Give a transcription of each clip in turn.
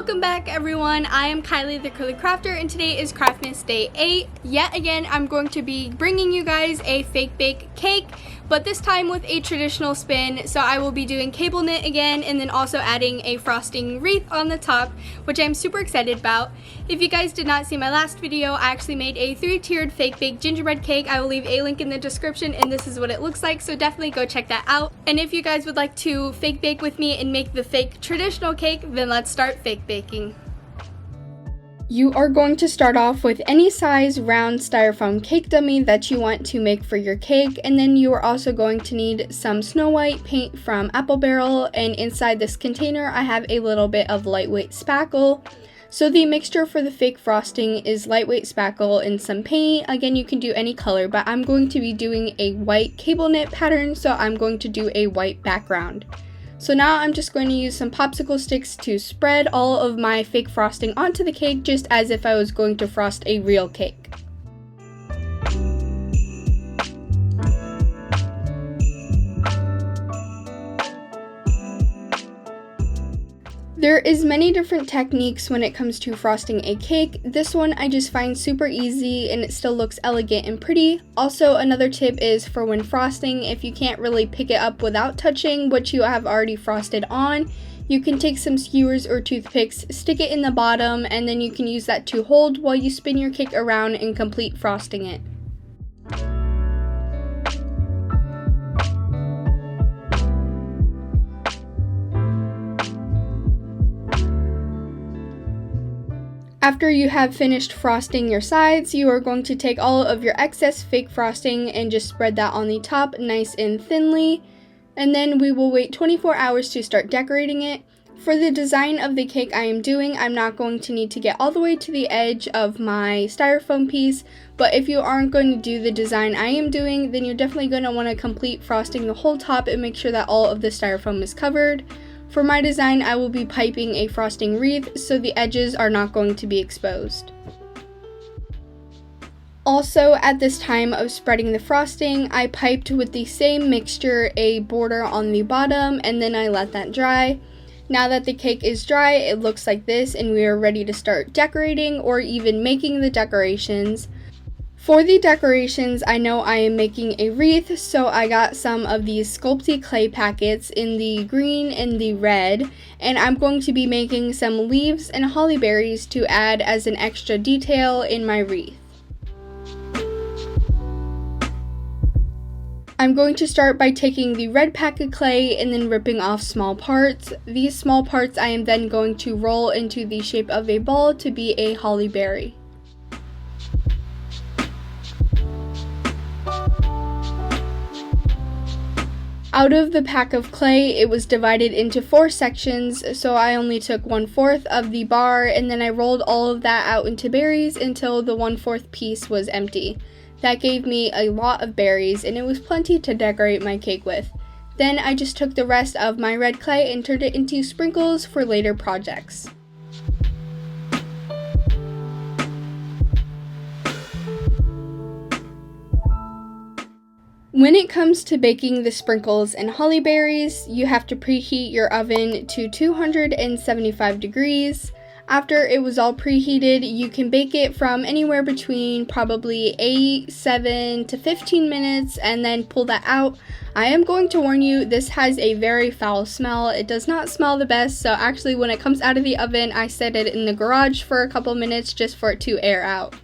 Welcome back everyone, I am Kylie the Curly Crafter and today is Craftmas Day 8. Yet again, I'm going to be bringing you guys a fake bake cake, but this time with a traditional spin. So I will be doing cable knit again and then also adding a frosting wreath on the top, which I'm super excited about. If you guys did not see my last video, I actually made a 3-tiered fake bake gingerbread cake. I will leave a link in the description and this is what it looks like, so definitely go check that out. And if you guys would like to fake bake with me and make the fake traditional cake, then let's start fake baking. You are going to start off with any size round styrofoam cake dummy that you want to make for your cake, and then you are also going to need some Snow White paint from Apple Barrel, and inside this container I have a little bit of lightweight spackle. So the mixture for the fake frosting is lightweight spackle and some paint. Again, you can do any color, but I'm going to be doing a white cable knit pattern, so I'm going to do a white background. So now I'm just going to use some popsicle sticks to spread all of my fake frosting onto the cake, just as if I was going to frost a real cake. There is many different techniques when it comes to frosting a cake. This one I just find super easy and it still looks elegant and pretty. Also, another tip is for when frosting, if you can't really pick it up without touching what you have already frosted on, you can take some skewers or toothpicks, stick it in the bottom, and then you can use that to hold while you spin your cake around and complete frosting it. After you have finished frosting your sides, you are going to take all of your excess fake frosting and just spread that on the top nice and thinly. And then we will wait 24 hours to start decorating it. For the design of the cake I am doing, I'm not going to need to get all the way to the edge of my styrofoam piece, but if you aren't going to do the design I am doing, then you're definitely going to want to complete frosting the whole top and make sure that all of the styrofoam is covered. For my design, I will be piping a frosting wreath, so the edges are not going to be exposed. Also, at this time of spreading the frosting, I piped with the same mixture a border on the bottom, and then I let that dry. Now that the cake is dry, it looks like this, and we are ready to start decorating or even making the decorations. For the decorations, I know I am making a wreath, so I got some of these Sculpty clay packets in the green and the red, and I'm going to be making some leaves and holly berries to add as an extra detail in my wreath. I'm going to start by taking the red pack of clay and then ripping off small parts. These small parts I am then going to roll into the shape of a ball to be a holly berry. Out of the pack of clay, it was divided into 4 sections, so I only took 1/4 of the bar, and then I rolled all of that out into berries until the 1/4 piece was empty. That gave me a lot of berries, and it was plenty to decorate my cake with. Then I just took the rest of my red clay and turned it into sprinkles for later projects. When it comes to baking the sprinkles and holly berries, you have to preheat your oven to 275 degrees. After it was all preheated, you can bake it from anywhere between probably 8, 7 to 15 minutes and then pull that out. I am going to warn you, this has a very foul smell. It does not smell the best, so actually when it comes out of the oven, I set it in the garage for a couple minutes just for it to air out.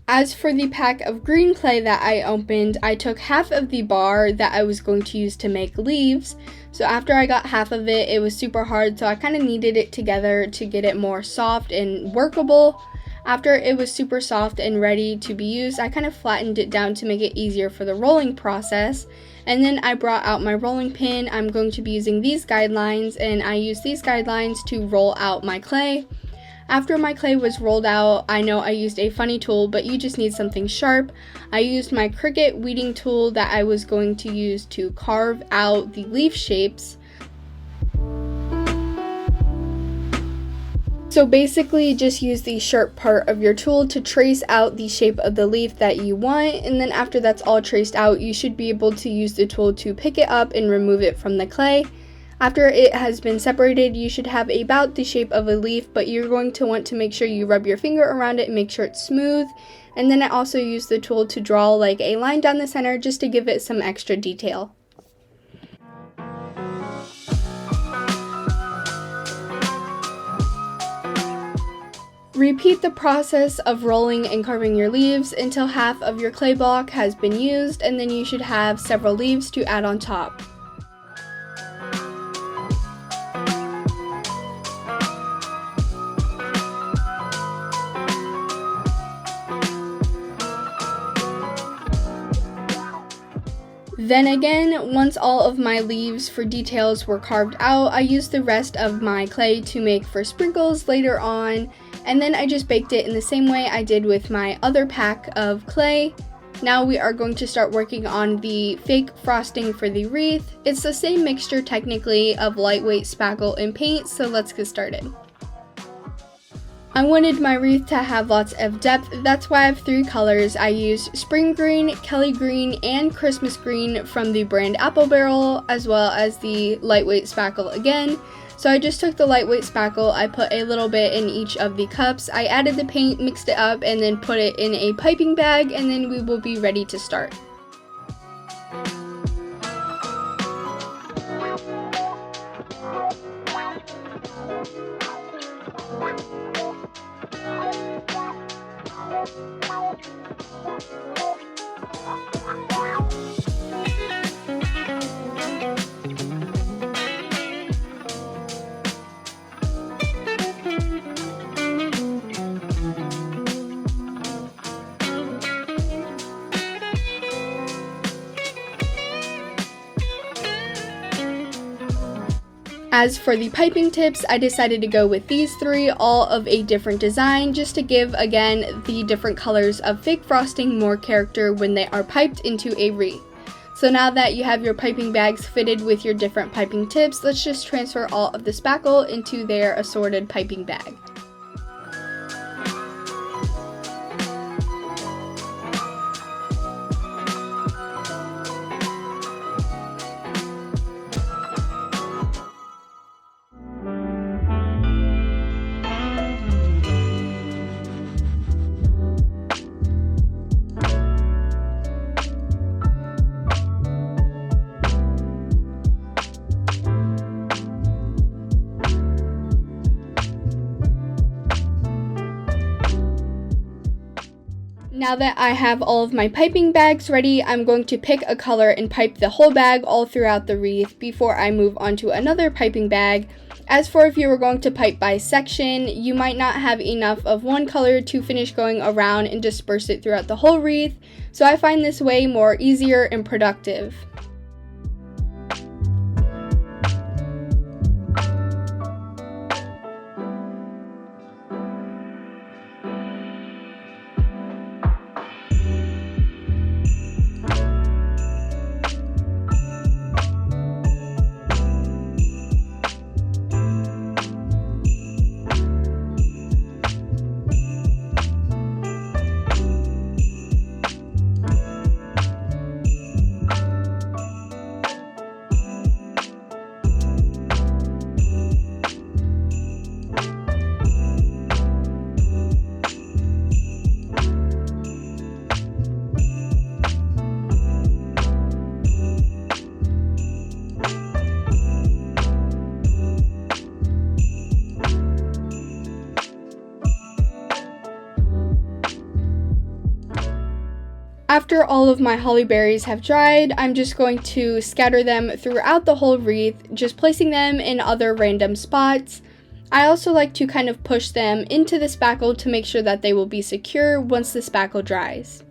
As for the pack of green clay that I opened, I took half of the bar that I was going to use to make leaves. So after I got half of it, it was super hard, so I kind of kneaded it together to get it more soft and workable. After it was super soft and ready to be used, I kind of flattened it down to make it easier for the rolling process. And then I brought out my rolling pin. I'm going to be using these guidelines, and I use these guidelines to roll out my clay. After my clay was rolled out, I know I used a funny tool, but you just need something sharp. I used my Cricut weeding tool that I was going to use to carve out the leaf shapes. So basically just use the sharp part of your tool to trace out the shape of the leaf that you want, and then after that's all traced out, you should be able to use the tool to pick it up and remove it from the clay. After it has been separated, you should have about the shape of a leaf, but you're going to want to make sure you rub your finger around it and make sure it's smooth. And then I also use the tool to draw like a line down the center just to give it some extra detail. Repeat the process of rolling and carving your leaves until half of your clay block has been used, and then you should have several leaves to add on top. Then again, once all of my leaves for details were carved out, I used the rest of my clay to make for sprinkles later on, and then I just baked it in the same way I did with my other pack of clay. Now we are going to start working on the fake frosting for the wreath. It's the same mixture technically of lightweight spackle and paint, so let's get started. I wanted my wreath to have lots of depth, that's why I have 3 colors. I used spring green, Kelly green, and Christmas green from the brand Apple Barrel, as well as the lightweight spackle again. So I just took the lightweight spackle, I put a little bit in each of the cups, I added the paint, mixed it up, and then put it in a piping bag, and then we will be ready to start. As for the piping tips, I decided to go with these 3, all of a different design, just to give, again, the different colors of fake frosting more character when they are piped into a wreath. So now that you have your piping bags fitted with your different piping tips, let's just transfer all of the spackle into their assorted piping bag. Now that I have all of my piping bags ready, I'm going to pick a color and pipe the whole bag all throughout the wreath before I move on to another piping bag. As for if you were going to pipe by section, you might not have enough of one color to finish going around and disperse it throughout the whole wreath, so I find this way more easier and productive. After all of my holly berries have dried, I'm just going to scatter them throughout the whole wreath, just placing them in other random spots. I also like to kind of push them into the spackle to make sure that they will be secure once the spackle dries.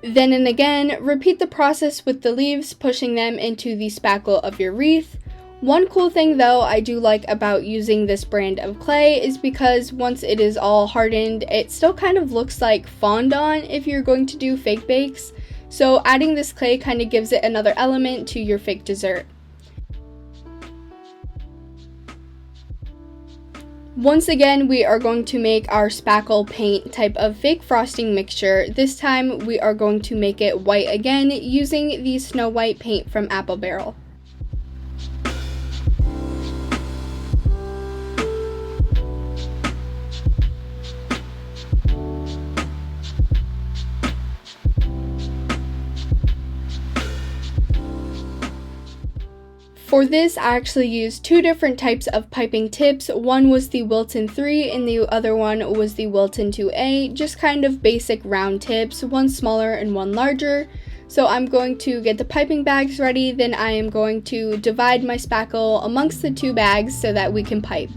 Then and again, repeat the process with the leaves, pushing them into the spackle of your wreath. One cool thing though I do like about using this brand of clay is because once it is all hardened, it still kind of looks like fondant if you're going to do fake bakes. So adding this clay kind of gives it another element to your fake dessert. Once again, we are going to make our spackle paint type of fake frosting mixture. This time we are going to make it white again using the Snow White paint from Apple Barrel. For this, I actually used two different types of piping tips. One was the Wilton 3 and the other one was the Wilton 2A, just kind of basic round tips, one smaller and one larger. So I'm going to get the piping bags ready, then I am going to divide my spackle amongst the two bags so that we can pipe.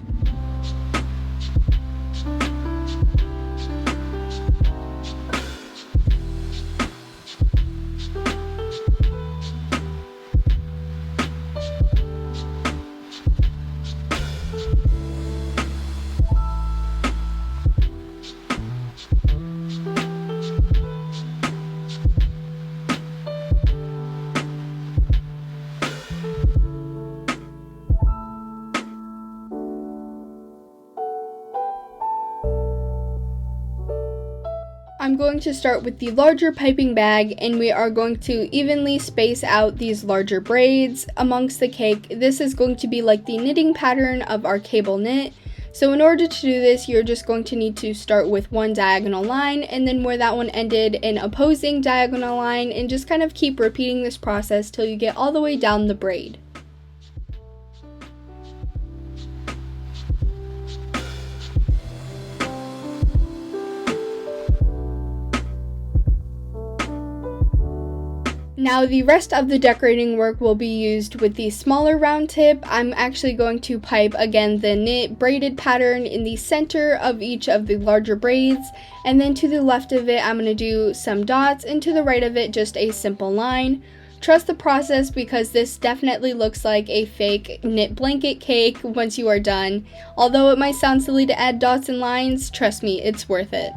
I'm going to start with the larger piping bag, and we are going to evenly space out these larger braids amongst the cake. This is going to be like the knitting pattern of our cable knit. So in order to do this, you're just going to need to start with one diagonal line, and then where that one ended, an opposing diagonal line, and just kind of keep repeating this process till you get all the way down the braid. Now the rest of the decorating work will be used with the smaller round tip. I'm actually going to pipe again the knit braided pattern in the center of each of the larger braids, and then to the left of it I'm going to do some dots, and to the right of it just a simple line. Trust the process because this definitely looks like a fake knit blanket cake once you are done. Although it might sound silly to add dots and lines, trust me, it's worth it.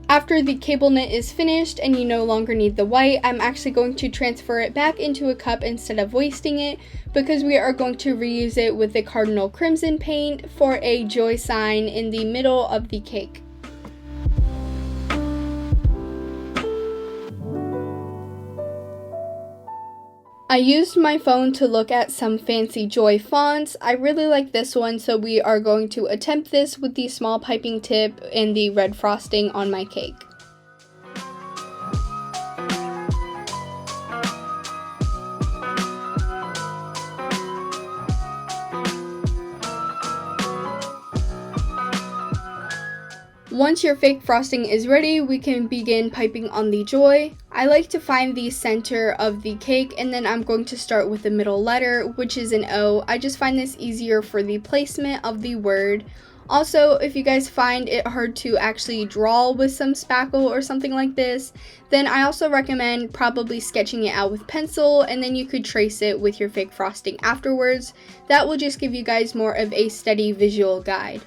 After the cable knit is finished and you no longer need the white, I'm actually going to transfer it back into a cup instead of wasting it, because we are going to reuse it with the Cardinal Crimson paint for a joy sign in the middle of the cake. I used my phone to look at some fancy joy fonts. I really like this one, so we are going to attempt this with the small piping tip and the red frosting on my cake. Once your fake frosting is ready, we can begin piping on the joy. I like to find the center of the cake, and then I'm going to start with the middle letter, which is an O. I just find this easier for the placement of the word. Also, if you guys find it hard to actually draw with some spackle or something like this, then I also recommend probably sketching it out with pencil, and then you could trace it with your fake frosting afterwards. That will just give you guys more of a steady visual guide.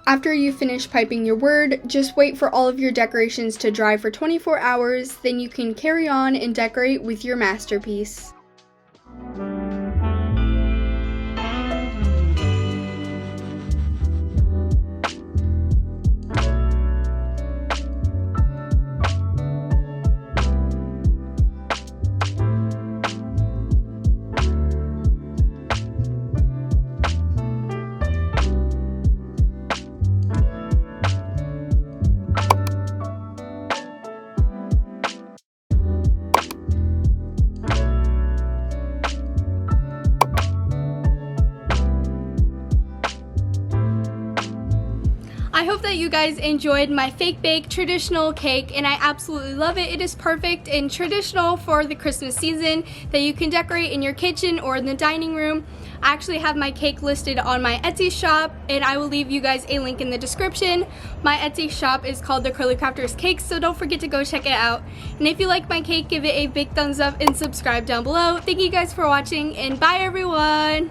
After you finish piping your word, just wait for all of your decorations to dry for 24 hours, then you can carry on and decorate with your masterpiece. I hope that you guys enjoyed my fake bake traditional cake, and I absolutely love it. It is perfect and traditional for the Christmas season that you can decorate in your kitchen or in the dining room. I actually have my cake listed on my Etsy shop, and I will leave you guys a link in the description. My Etsy shop is called The Curly Crafters Cakes, so don't forget to go check it out. And if you like my cake, give it a big thumbs up and subscribe down below. Thank you guys for watching, and bye everyone!